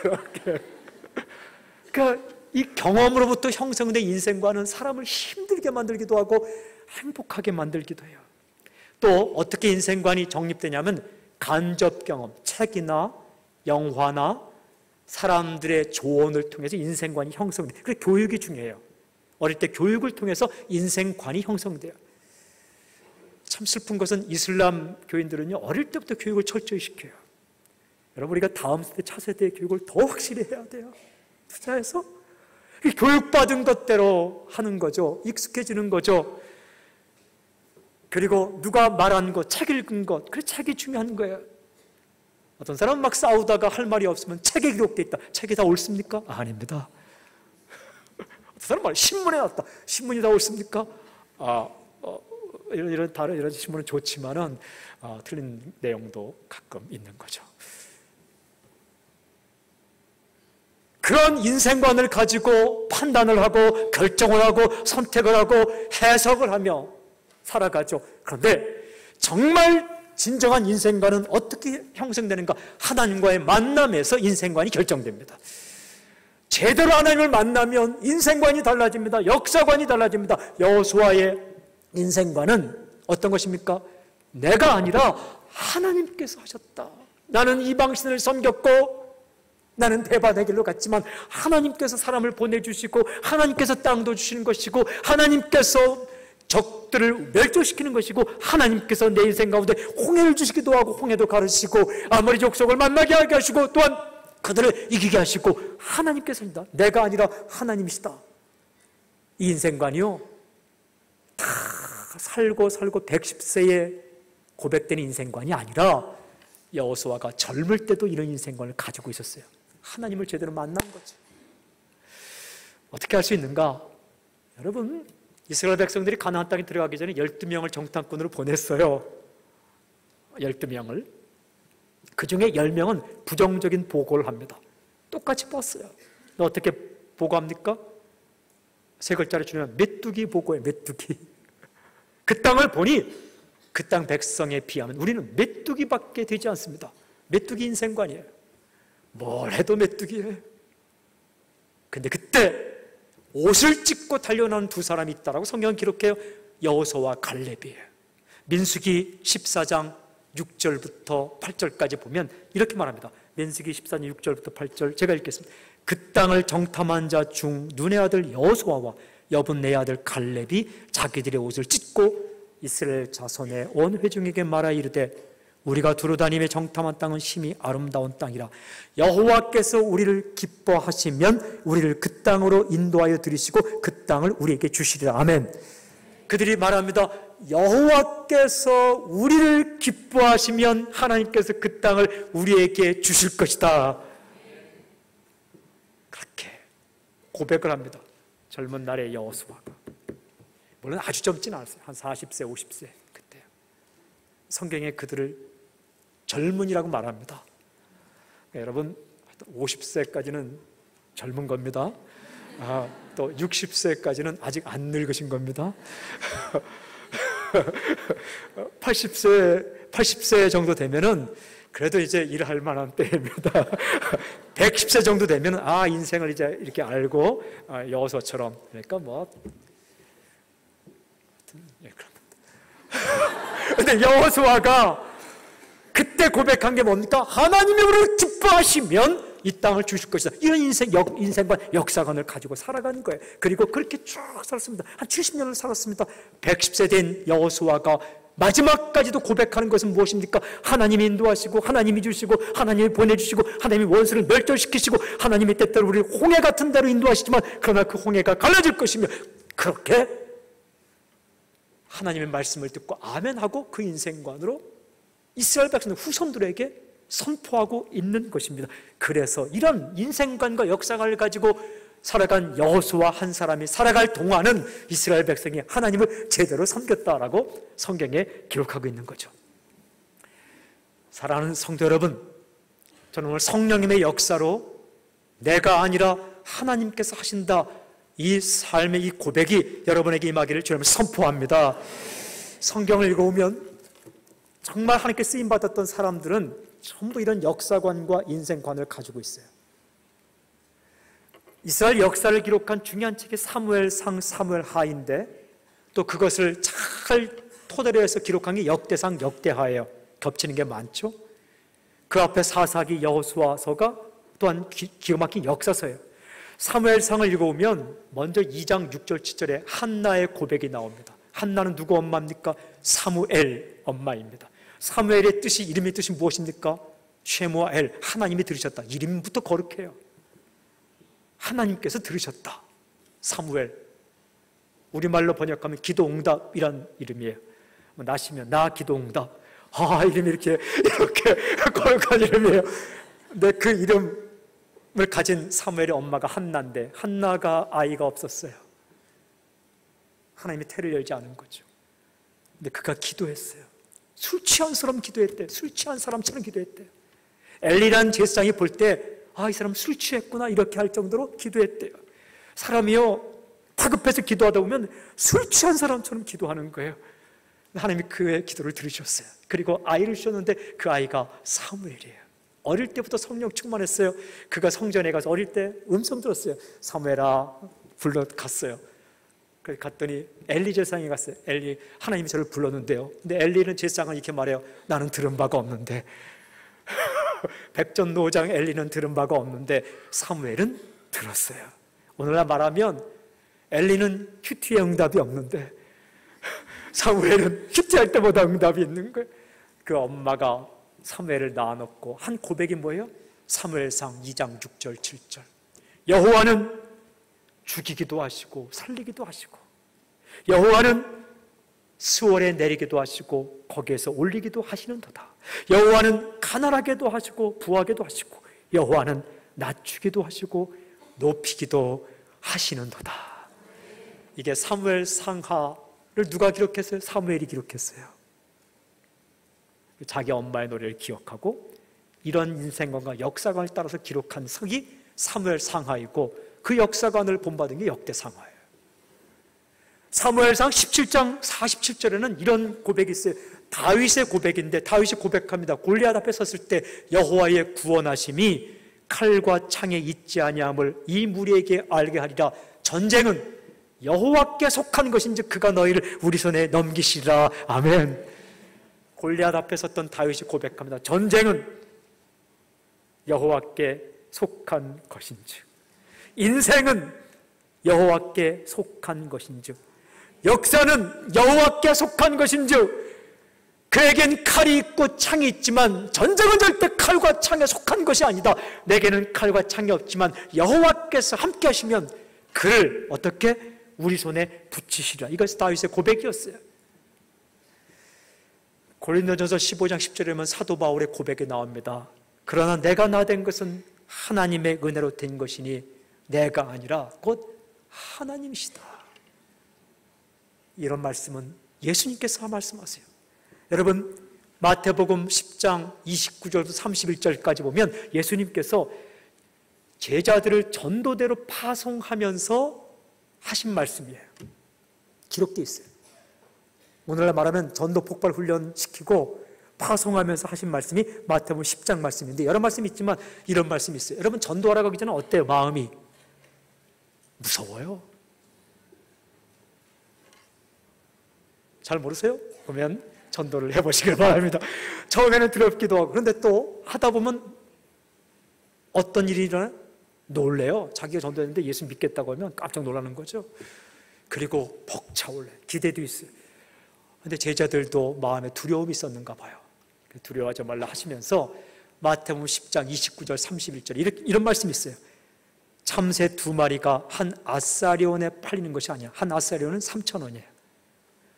[SPEAKER 1] 이렇게. 그러니까 이 경험으로부터 형성된 인생관은 사람을 힘들게 만들기도 하고 행복하게 만들기도 해요. 또 어떻게 인생관이 정립되냐면 간접 경험, 책이나 영화나 사람들의 조언을 통해서 인생관이 형성돼요. 그래서 교육이 중요해요. 어릴 때 교육을 통해서 인생관이 형성돼요. 참 슬픈 것은 이슬람 교인들은요, 어릴 때부터 교육을 철저히 시켜요. 여러분, 우리가 다음 세대, 차세대의 교육을 더 확실히 해야 돼요. 투자해서 교육받은 것대로 하는 거죠. 익숙해지는 거죠. 그리고 누가 말한 것, 책 읽은 것, 그 책이 중요한 거예요. 어떤 사람은 막 싸우다가 할 말이 없으면 책에 기록되어 있다. 책이 다 옳습니까? 아닙니다. 어떤 사람은 말 신문에 났다. 신문이 다 옳습니까? 이런 신문은 좋지만은 틀린 내용도 가끔 있는 거죠. 그런 인생관을 가지고 판단을 하고 결정을 하고 선택을 하고 해석을 하며 살아가죠. 그런데 정말 진정한 인생관은 어떻게 형성되는가? 하나님과의 만남에서 인생관이 결정됩니다. 제대로 하나님을 만나면 인생관이 달라집니다. 역사관이 달라집니다. 여호수아의 인생관은 어떤 것입니까? 내가 아니라 하나님께서 하셨다. 나는 이방신을 섬겼고 나는 대바의 길로 갔지만 하나님께서 사람을 보내주시고 하나님께서 땅도 주시는 것이고 하나님께서 적들을 멸종시키는 것이고 하나님께서 내 인생 가운데 홍해를 주시기도 하고 홍해도 가르시고 아모리 족속을 만나게 하게 하시고 또한 그들을 이기게 하시고 하나님께서입니다. 내가 아니라 하나님이시다. 이 인생관이요, 다 살고 110세에 고백되는 인생관이 아니라 여호수아가 젊을 때도 이런 인생관을 가지고 있었어요. 하나님을 제대로 만난 거죠. 어떻게 할 수 있는가? 여러분, 이스라엘 백성들이 가나안 땅에 들어가기 전에 12명을 정탐꾼으로 보냈어요. 12명을. 그 중에 10명은 부정적인 보고를 합니다. 똑같이 봤어요. 너 어떻게 보고합니까? 세 글자를 줄이면 메뚜기 보고예요. 메뚜기. 그 땅을 보니 그 땅 백성에 비하면 우리는 메뚜기밖에 되지 않습니다. 메뚜기 인생관이에요. 뭘 해도 메뚜기예요. 근데 그때 옷을 찢고 달려나온 두 사람이 있다라고 성경은 기록해요. 여호수아와 갈렙이에요. 민수기 14장 6절부터 8절까지 보면 이렇게 말합니다. 민수기 14장 6절부터 8절 제가 읽겠습니다. 그 땅을 정탐한 자 중 눈의 아들 여호수아와 여분네 아들 갈렙이 자기들의 옷을 찢고 이스라엘 자손의 온 회중에게 말하 이르되 우리가 두루다니며 정탐한 땅은 심히 아름다운 땅이라 여호와께서 우리를 기뻐하시면 우리를 그 땅으로 인도하여 들이시고 그 땅을 우리에게 주시리라. 아멘. 그들이 말합니다. 여호와께서 우리를 기뻐하시면 하나님께서 그 땅을 우리에게 주실 것이다. 그렇게 고백을 합니다. 젊은 날의 여호수아가. 물론 아주 젊지는 않았어요. 한 40세, 50세 그때요. 성경에 그들을 젊은이라고 말합니다. 여러분 50세까지는 젊은 겁니다. 또 60세까지는 아직 안 늙으신 겁니다. 80세 정도 되면은 그래도 이제 일할 만한 때입니다. 110세 정도 되면은 인생을 이제 이렇게 알고 여호수아처럼 그러니까 근데 여호수아가 그때 고백한 게 뭡니까? 하나님이 우리를 기뻐하시면 이 땅을 주실 것이다. 이런 인생관, 역사관을 가지고 살아가는 거예요. 그리고 그렇게 쭉 살았습니다. 한 70년을 살았습니다. 110세 된 여호수아가 마지막까지도 고백하는 것은 무엇입니까? 하나님이 인도하시고 하나님이 주시고 하나님이 보내주시고 하나님이 원수를 멸절시키시고 하나님이 때때로 우리를 홍해 같은 데로 인도하시지만 그러나 그 홍해가 갈라질 것이며 그렇게 하나님의 말씀을 듣고 아멘하고 그 인생관으로 이스라엘 백성 후손들에게 선포하고 있는 것입니다. 그래서 이런 인생관과 역사관을 가지고 살아간 여호수아 한 사람이 살아갈 동안은 이스라엘 백성이 하나님을 제대로 섬겼다라고 성경에 기록하고 있는 거죠. 사랑하는 성도 여러분, 저는 오늘 성령님의 역사로 내가 아니라 하나님께서 하신다, 이 삶의 이 고백이 여러분에게 임하기를 주님을 선포합니다. 성경을 읽어보면 정말 하나님께 쓰임받았던 사람들은 전부 이런 역사관과 인생관을 가지고 있어요. 이스라엘 역사를 기록한 중요한 책이 사무엘상, 사무엘하인데 또 그것을 잘 토대로 해서 기록한 게 역대상, 역대하예요. 겹치는 게 많죠. 그 앞에 사사기, 여호수아서가 또한 기가 막힌 역사서예요. 사무엘상을 읽어보면 먼저 2장 6절 7절에 한나의 고백이 나옵니다. 한나는 누구 엄마입니까? 사무엘 엄마입니다. 사무엘의 뜻이, 이름의 뜻이 무엇입니까? 쉐무아엘, 하나님이 들으셨다. 이름부터 거룩해요. 하나님께서 들으셨다. 사무엘, 우리말로 번역하면 기도응답이란 이름이에요. 나시면 나 기도응답. 이름이 이렇게 거룩한 이름이에요. 근데 그 이름을 가진 사무엘의 엄마가 한나인데, 한나가 아이가 없었어요. 하나님이 태를 열지 않은 거죠. 근데 그가 기도했어요. 술 취한 사람 기도했대요. 술 취한 사람처럼 기도했대요. 엘리란 제사장이 볼 때 이 사람 술 취했구나 이렇게 할 정도로 기도했대요. 사람이요, 다급해서 기도하다 보면 술 취한 사람처럼 기도하는 거예요. 하나님이 그의 기도를 들으셨어요. 그리고 아이를 주셨는데 그 아이가 사무엘이에요. 어릴 때부터 성령 충만했어요. 그가 성전에 가서 어릴 때 음성 들었어요. 사무엘아 불러 갔어요. 그래서 갔더니 엘리 제사장이 갔어요. 엘리, 하나님이 저를 불렀는데요. 근데 엘리는 제사장은 이렇게 말해요. 나는 들은 바가 없는데. 백전노장 엘리는 들은 바가 없는데 사무엘은 들었어요. 오늘날 말하면 엘리는 큐티에 응답이 없는데 사무엘은 큐티할 때보다 응답이 있는 거예요. 그 엄마가 사무엘을 낳아놓고 한 고백이 뭐예요? 사무엘상 2장 6절 7절. 여호와는 죽이기도 하시고 살리기도 하시고, 여호와는 스월에 내리기도 하시고 거기에서 올리기도 하시는도다. 여호와는 가난하게도 하시고 부하게도 하시고, 여호와는 낮추기도 하시고 높이기도 하시는도다. 이게 사무엘 상하를 누가 기록했어요? 사무엘이 기록했어요. 자기 엄마의 노래를 기억하고 이런 인생관과 역사관을 따라서 기록한 성이 사무엘 상하이고, 그 역사관을 본받은 게 역대 상하예요. 사무엘상 17장 47절에는 이런 고백이 있어요. 다윗의 고백인데, 다윗이 고백합니다. 골리앗 앞에 섰을 때 여호와의 구원하심이 칼과 창에 있지 아니함을 이 무리에게 알게 하리라. 전쟁은 여호와께 속한 것인지 그가 너희를 우리 손에 넘기시리라. 아멘. 골리앗 앞에 섰던 다윗이 고백합니다. 전쟁은 여호와께 속한 것인즉, 인생은 여호와께 속한 것인즉, 역사는 여호와께 속한 것인즉, 그에겐 칼이 있고 창이 있지만 전쟁은 절대 칼과 창에 속한 것이 아니다. 내게는 칼과 창이 없지만 여호와께서 함께 하시면 그를 어떻게 우리 손에 붙이시리라. 이것이 다윗의 고백이었어요. 고린도전서 15장 10절에 보면 사도 바울의 고백이 나옵니다. 그러나 내가 나된 것은 하나님의 은혜로 된 것이니 내가 아니라 곧 하나님이시다. 이런 말씀은 예수님께서 말씀하세요. 여러분, 마태복음 10장 29절부터 31절까지 보면 예수님께서 제자들을 전도대로 파송하면서 하신 말씀이에요. 기록되어 있어요. 오늘날 말하면 전도 폭발 훈련시키고 파송하면서 하신 말씀이 마태복음 10장 말씀인데, 여러 말씀이 있지만 이런 말씀이 있어요. 여러분, 전도하러 가기 전에 어때요? 마음이 무서워요? 잘 모르세요? 그러면 전도를 해보시길 바랍니다. 처음에는 두렵기도 하고, 그런데 또 하다 보면 어떤 일이 일어나요? 놀래요. 자기가 전도했는데 예수 믿겠다고 하면 깜짝 놀라는 거죠. 그리고 벅차올래, 기대도 있어요. 그런데 제자들도 마음에 두려움이 있었는가 봐요. 두려워하지 말라 하시면서 마태복음 10장 29절 31절 이런 말씀이 있어요. 참새 2마리가 한 아사리온에 팔리는 것이 아니야. 한 아사리온은 3,000원이에요.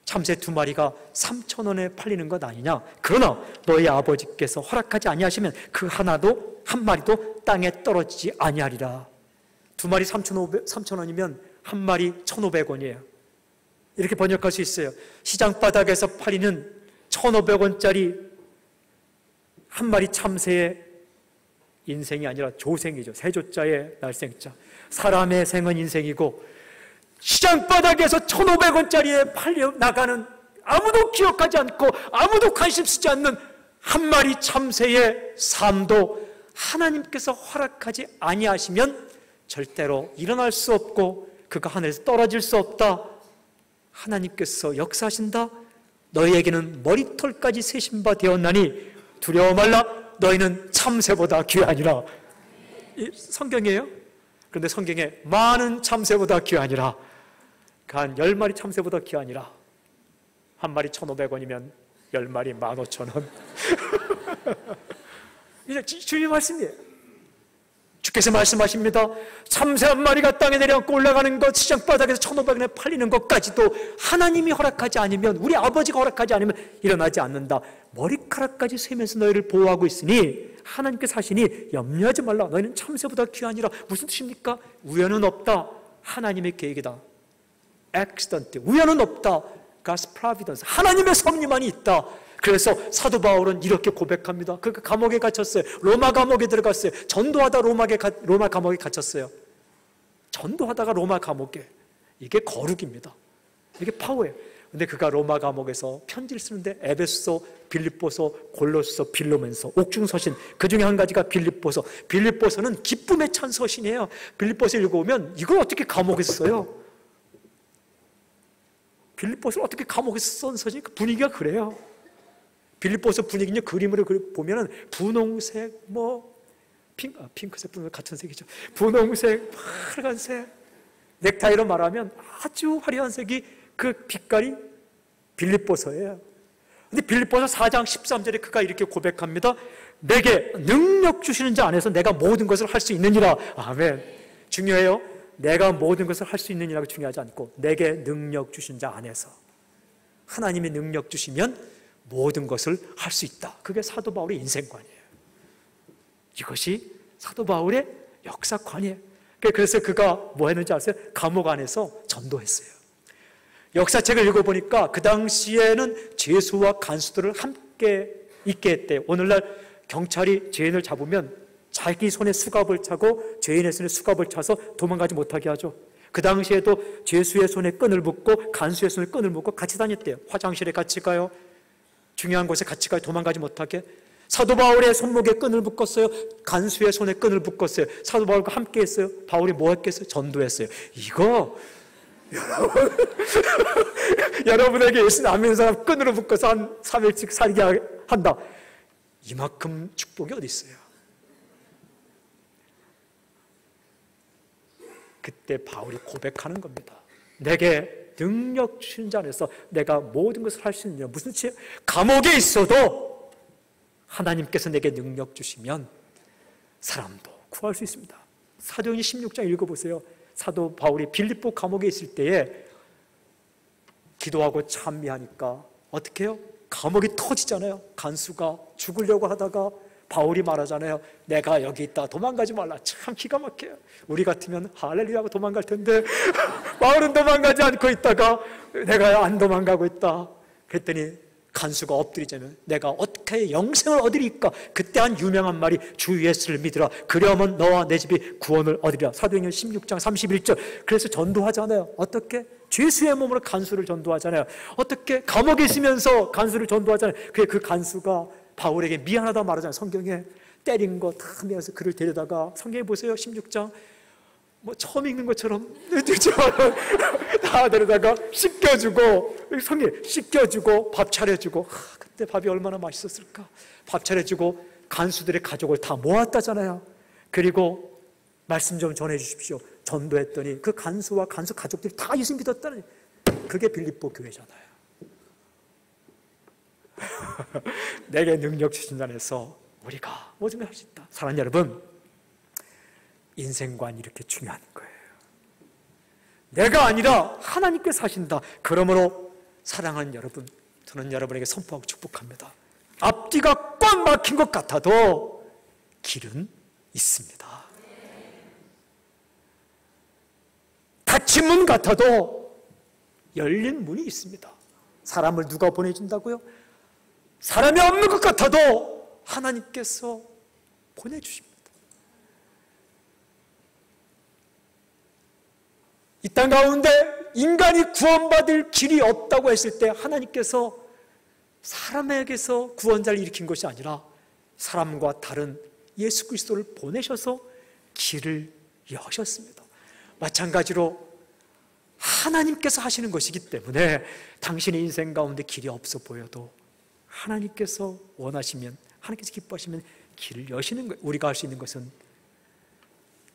[SPEAKER 1] 참새 2마리가 3,000원에 팔리는 것 아니냐. 그러나 너희 아버지께서 허락하지 아니하시면 그 하나도 한 마리도 땅에 떨어지지 아니하리라. 2마리 3,000원이면 한 마리 1,500원이에요. 이렇게 번역할 수 있어요. 시장 바닥에서 팔리는 1,500원짜리 한 마리 참새의 인생이 아니라 조생이죠. 세조자의 날생자. 사람의 생은 인생이고, 시장 바닥에서 1,500원짜리에 팔려 나가는, 아무도 기억하지 않고 아무도 관심 쓰지 않는 한 마리 참새의 삶도 하나님께서 허락하지 아니하시면 절대로 일어날 수 없고 그가 하늘에서 떨어질 수 없다. 하나님께서 역사하신다. 너희에게는 머리털까지 세신 바 되었나니 두려워 말라. 너희는 참새보다 귀하니라. 성경이에요. 그런데 성경에 많은 참새보다 귀하니라, 한 10마리 참새보다 귀하니라, 한 마리 1,500원이면 10마리 15,000원. 이제 주님 말씀이에요. 주께서 말씀하십니다. 참새 한 마리가 땅에 내려앉고 올라가는 것, 시장 바닥에서 1,500원에 팔리는 것까지도 하나님이 허락하지 않으면, 우리 아버지가 허락하지 않으면 일어나지 않는다. 머리카락까지 세면서 너희를 보호하고 있으니 하나님께서 하시니 염려하지 말라. 너희는 참새보다 귀하니라. 무슨 뜻입니까? 우연은 없다. 하나님의 계획이다. accident. 우연은 없다. God's providence. 하나님의 섭리만이 있다. 그래서 사도 바울은 이렇게 고백합니다. 그 감옥에 갇혔어요. 로마 감옥에 들어갔어요. 전도하다 로마 감옥에 갇혔어요. 전도하다가 로마 감옥에. 이게 거룩입니다. 이게 파워예요. 근데 그가 로마 감옥에서 편지를 쓰는데 에베소서, 빌립보서, 골로새서, 빌로몬서, 옥중서신, 그 중에 한 가지가 빌립보서. 빌립보서는 기쁨에 찬 서신이에요. 빌립보서 읽어보면 이걸 어떻게 감옥에서 써요? 빌립보서를 어떻게 감옥에서 쓴 서신이 분위기가 그래요. 빌립보서 분위기는요, 그림으로 보면은 분홍색, 핑크색, 같은 색이죠. 분홍색, 빨간색, 넥타이로 말하면 아주 화려한 색이 그 빛깔이 빌립보서예요. 근데 빌립보서 4장 13절에 그가 이렇게 고백합니다. 내게 능력 주시는 자 안에서 내가 모든 것을 할 수 있느니라. 아멘. 중요해요. 내가 모든 것을 할 수 있느니라고 중요하지 않고 내게 능력 주신 자 안에서. 하나님이 능력 주시면 모든 것을 할 수 있다. 그게 사도 바울의 인생관이에요. 이것이 사도 바울의 역사관이에요. 그래서 그가 뭐 했는지 아세요? 감옥 안에서 전도했어요. 역사책을 읽어보니까 그 당시에는 죄수와 간수들을 함께 있게 했대요. 오늘날 경찰이 죄인을 잡으면 자기 손에 수갑을 차고 죄인의 손에 수갑을 차서 도망가지 못하게 하죠. 그 당시에도 죄수의 손에 끈을 묶고 간수의 손에 끈을 묶고 같이 다녔대요. 화장실에 같이 가요. 중요한 곳에 같이 가요. 도망가지 못하게. 사도 바울의 손목에 끈을 묶었어요. 간수의 손에 끈을 묶었어요. 사도 바울과 함께 했어요. 바울이 뭐 했겠어요? 전도했어요. 이거 여러분에게 예수 안 믿는 사람 끈으로 묶어서 한 3일씩 살게 한다. 이만큼 축복이 어디 있어요? 그때 바울이 고백하는 겁니다. 내게 능력 주신 자 안에서 내가 모든 것을 할 수 있느냐. 무슨 뜻이에요? 감옥에 있어도 하나님께서 내게 능력 주시면 사람도 구할 수 있습니다. 사도행전 16장 읽어보세요. 사도 바울이 빌립보 감옥에 있을 때에 기도하고 찬미하니까 어떻게 해요? 감옥이 터지잖아요. 간수가 죽으려고 하다가 바울이 말하잖아요. 내가 여기 있다. 도망가지 말라. 참 기가 막혀요. 우리 같으면 할렐루야 하고 도망갈 텐데 바울은 도망가지 않고 있다가 내가 안 도망가고 있다. 그랬더니 간수가 엎드리자면 내가 어떻게 영생을 얻으리까? 그때 한 유명한 말이 주 예수를 믿으라. 그러면 너와 내 집이 구원을 얻으리라. 사도행전 16장 31절. 그래서 전도하잖아요. 어떻게? 죄수의 몸으로 간수를 전도하잖아요. 어떻게? 감옥에 있으면서 간수를 전도하잖아요. 그 간수가 바울에게 미안하다 말하잖아요. 성경에 때린 거 다 미안해서 그를 데려다가 성경에 보세요. 16장 처음 읽는 것처럼 다 데려다가 씻겨주고 성경 씻겨주고 밥 차려주고 그때 밥이 얼마나 맛있었을까. 밥 차려주고 간수들의 가족을 다 모았다잖아요. 그리고 말씀 좀 전해주십시오. 전도했더니 그 간수와 간수 가족들이 다 예수 믿었다니. 그게 빌립보 교회잖아요. 내게 능력 주신 자에서 우리가 모든 걸 할 수 있다. 사랑하는 여러분, 인생관이 이렇게 중요한 거예요. 내가 아니라 하나님께서 하신다. 그러므로 사랑하는 여러분, 저는 여러분에게 선포하고 축복합니다. 앞뒤가 꽉 막힌 것 같아도 길은 있습니다. 닫힌 문 같아도 열린 문이 있습니다. 사람을 누가 보내준다고요? 사람이 없는 것 같아도 하나님께서 보내주십니다. 이 땅 가운데 인간이 구원받을 길이 없다고 했을 때 하나님께서 사람에게서 구원자를 일으킨 것이 아니라 사람과 다른 예수 그리스도를 보내셔서 길을 여셨습니다. 마찬가지로 하나님께서 하시는 것이기 때문에 당신의 인생 가운데 길이 없어 보여도 하나님께서 원하시면, 하나님께서 기뻐하시면 길을 여시는 거예요. 우리가 할 수 있는 것은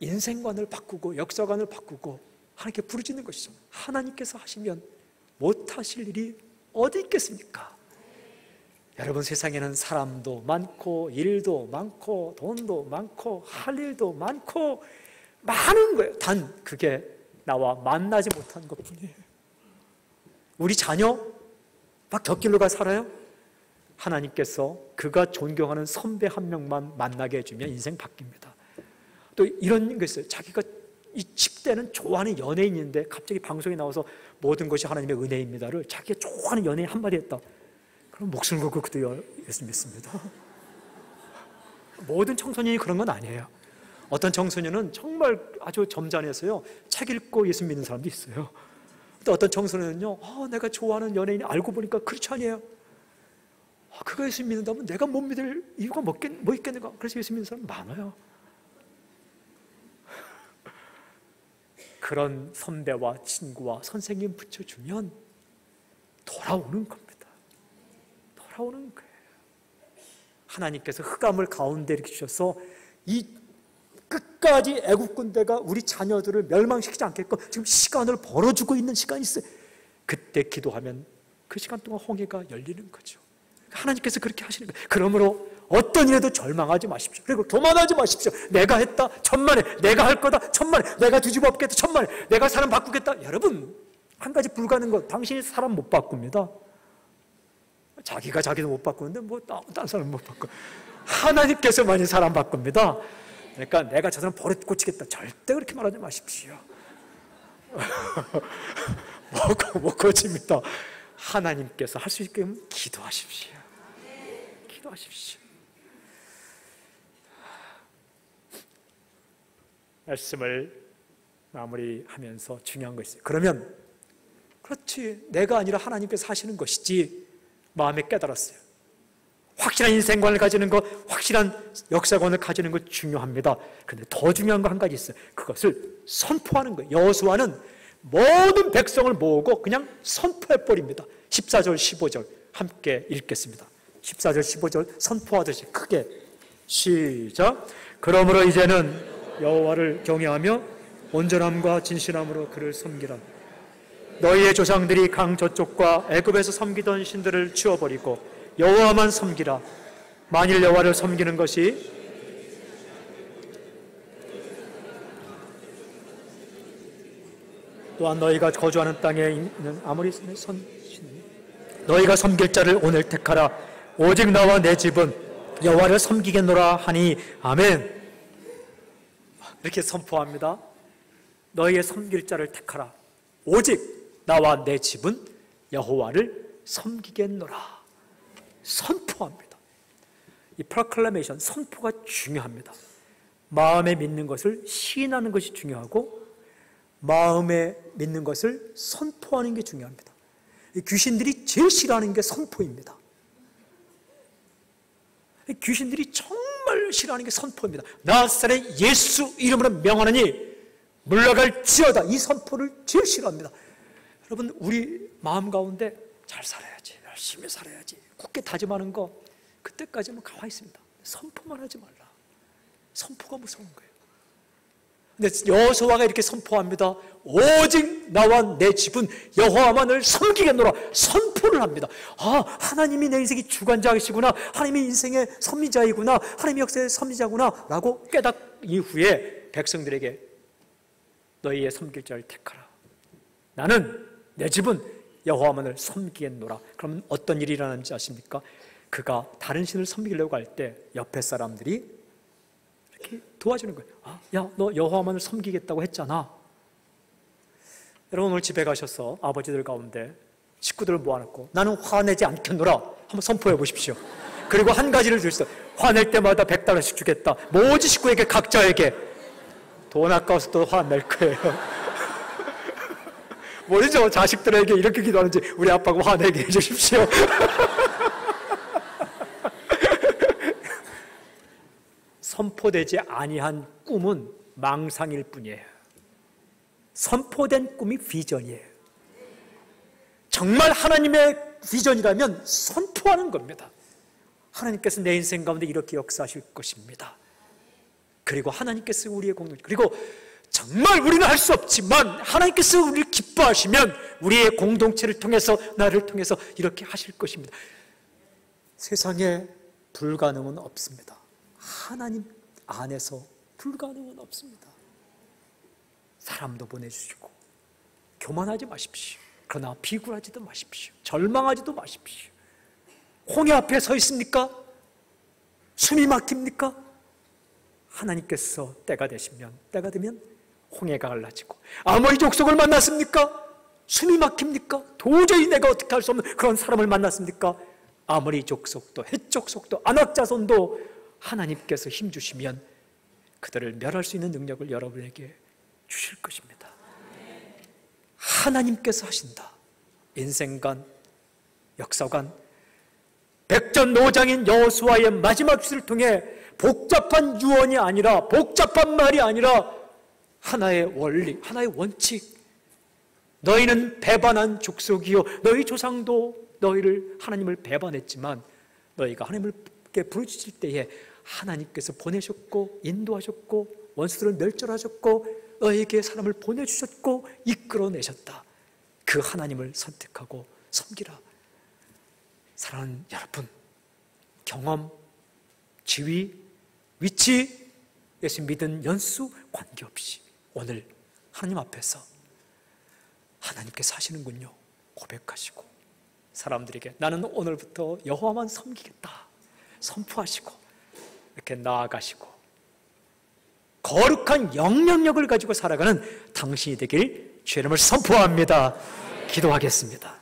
[SPEAKER 1] 인생관을 바꾸고 역사관을 바꾸고 하나님께 부르짖는 것이죠. 하나님께서 하시면 못하실 일이 어디 있겠습니까? 여러분, 세상에는 사람도 많고 일도 많고 돈도 많고 할 일도 많고 많은 거예요. 단 그게 나와 만나지 못한 것뿐이에요. 우리 자녀 막 곁길로 가 살아요. 하나님께서 그가 존경하는 선배 한 명만 만나게 해주면 인생 바뀝니다. 또 이런 게 있어요. 자기가 이 10대는 좋아하는 연예인인데 갑자기 방송에 나와서 모든 것이 하나님의 은혜입니다를 자기가 좋아하는 연예인 한마디 했다. 그럼 목숨을 걸고 그도 예수 믿습니다. 모든 청소년이 그런 건 아니에요. 어떤 청소년은 정말 아주 점잖해서요, 책 읽고 예수 믿는 사람도 있어요. 또 어떤 청소년은요, 내가 좋아하는 연예인이 알고 보니까 크리스찬이에요. 그가 예수 믿는다면 내가 못 믿을 이유가 뭐 있겠는가? 그래서 예수 믿는 사람 많아요. 그런 선배와 친구와 선생님 붙여주면 돌아오는 겁니다. 돌아오는 거예요. 하나님께서 흑암을 가운데 이렇게 주셔서 이 끝까지 애국 군대가 우리 자녀들을 멸망시키지 않게끔 지금 시간을 벌어주고 있는 시간이 있어요. 그때 기도하면 그 시간 동안 홍해가 열리는 거죠. 하나님께서 그렇게 하시는 거예요. 그러므로 어떤 일에도 절망하지 마십시오. 그리고 교만하지 마십시오. 내가 했다, 천만에. 내가 할 거다, 천만에. 내가 뒤집어 엎겠다, 천만에. 내가 사람 바꾸겠다. 여러분, 한 가지 불가능한 것, 당신이 사람 못 바꿉니다. 자기가 자기도 못 바꾸는데 뭐 다른 사람 못 바꿔. 하나님께서만이 사람 바꿉니다. 그러니까 내가 저 사람 버릇 고치겠다, 절대 그렇게 말하지 마십시오. 못 고칩니다. 하나님께서 할 수 있게끔 기도하십시오. 기도하십시오. 말씀을 마무리하면서 중요한 거 있어요. 그러면 그렇지, 내가 아니라 하나님께서 하시는 것이지 마음에 깨달았어요. 확실한 인생관을 가지는 것, 확실한 역사관을 가지는 것 중요합니다. 그런데 더 중요한 거 한 가지 있어요. 그것을 선포하는 거예요. 여호수아는 모든 백성을 모으고 그냥 선포해버립니다. 14절 15절 함께 읽겠습니다. 14절 15절 선포하듯이 크게 시작. 그러므로 이제는 여호와를 경외하며 온전함과 진실함으로 그를 섬기라. 너희의 조상들이 강 저쪽과 애굽에서 섬기던 신들을 치워버리고 여호와만 섬기라. 만일 여호와를 섬기는 것이 또한 너희가 거주하는 땅에 있는 아무리 너희가 섬길 자를 오늘 택하라. 오직 나와 내 집은 여호와를 섬기겠노라 하니 아멘. 이렇게 선포합니다. 너희의 섬길 자를 택하라. 오직 나와 내 집은 여호와를 섬기겠노라. 선포합니다. 이 프로클레이션, 선포가 중요합니다. 마음에 믿는 것을 시인하는 것이 중요하고 마음에 믿는 것을 선포하는 게 중요합니다. 귀신들이 제일 싫어하는 게 선포입니다. 귀신들이 정말 싫어하는 게 선포입니다. 나사렛 예수 이름으로 명하노니 물러갈지어다. 이 선포를 제일 싫어합니다. 여러분, 우리 마음 가운데 잘 살아야지, 열심히 살아야지, 굳게 다짐하는 거, 그때까지는 가만히 있습니다. 선포만 하지 말라. 선포가 무서운 거예요. 근데 여호수아가 이렇게 선포합니다. 오직 나와 내 집은 여호와만을 섬기겠노라. 선포를 합니다. 하나님이 내 인생의 주관자이시구나, 하나님이 인생의 섭리자이구나, 하나님이 역사의 섭리자구나 라고 깨닫 이후에 백성들에게 너희의 섬길 자를 택하라. 나는 내 집은 여호와만을 섬기겠노라. 그러면 어떤 일이 일어나는지 아십니까? 그가 다른 신을 섬기려고 할 때 옆에 사람들이 이렇게 도와주는 거예요. 야, 너 여호와만을 섬기겠다고 했잖아. 여러분, 오늘 집에 가셔서 아버지들 가운데 식구들을 모아놓고 나는 화내지 않겠노라 한번 선포해 보십시오. 그리고 한 가지를 주시죠. 화낼 때마다 $100씩 주겠다. 모든 식구에게 각자에게. 돈 아까워서 또 화낼 거예요. 모르죠? 자식들에게 이렇게 기도하는지 우리 아빠가 화내게 해주십시오. 선포되지 아니한 꿈은 망상일 뿐이에요. 선포된 꿈이 비전이에요. 정말 하나님의 비전이라면 선포하는 겁니다. 하나님께서 내 인생 가운데 이렇게 역사하실 것입니다. 그리고 하나님께서 우리의 공동, 그리고 정말 우리는 할 수 없지만 하나님께서 우리를 기뻐하시면 우리의 공동체를 통해서, 나를 통해서 이렇게 하실 것입니다. 세상에 불가능은 없습니다. 하나님 안에서 불가능은 없습니다. 사람도 보내주시고 교만하지 마십시오. 그러나 비굴하지도 마십시오. 절망하지도 마십시오. 홍해 앞에 서 있습니까? 숨이 막힙니까? 하나님께서 때가 되면 홍해가 갈라지고, 아모리 족속을 만났습니까? 숨이 막힙니까? 도저히 내가 어떻게 할 수 없는 그런 사람을 만났습니까? 아모리 족속도 헷 족속도 아낙 자손도 하나님께서 힘주시면 그들을 멸할 수 있는 능력을 여러분에게 주실 것입니다. 하나님께서 하신다. 인생관, 역사관, 백전노장인 여호수아의 마지막 시를 통해 복잡한 유언이 아니라, 복잡한 말이 아니라 하나의 원리, 하나의 원칙, 너희는 배반한 족속이요, 너희 조상도 너희를, 하나님을 배반했지만 너희가 하나님께 부르짖을 때에 하나님께서 보내셨고 인도하셨고 원수들을 멸절하셨고 너희에게 사람을 보내주셨고 이끌어내셨다. 그 하나님을 선택하고 섬기라. 사랑하는 여러분, 경험, 지위, 위치, 예수 믿은 연수 관계없이 오늘 하나님 앞에서 하나님께서 하시는군요 고백하시고, 사람들에게 나는 오늘부터 여호와만 섬기겠다 선포하시고 이렇게 나아가시고 거룩한 영향력을 가지고 살아가는 당신이 되길 주의 이름을 선포합니다. 기도하겠습니다.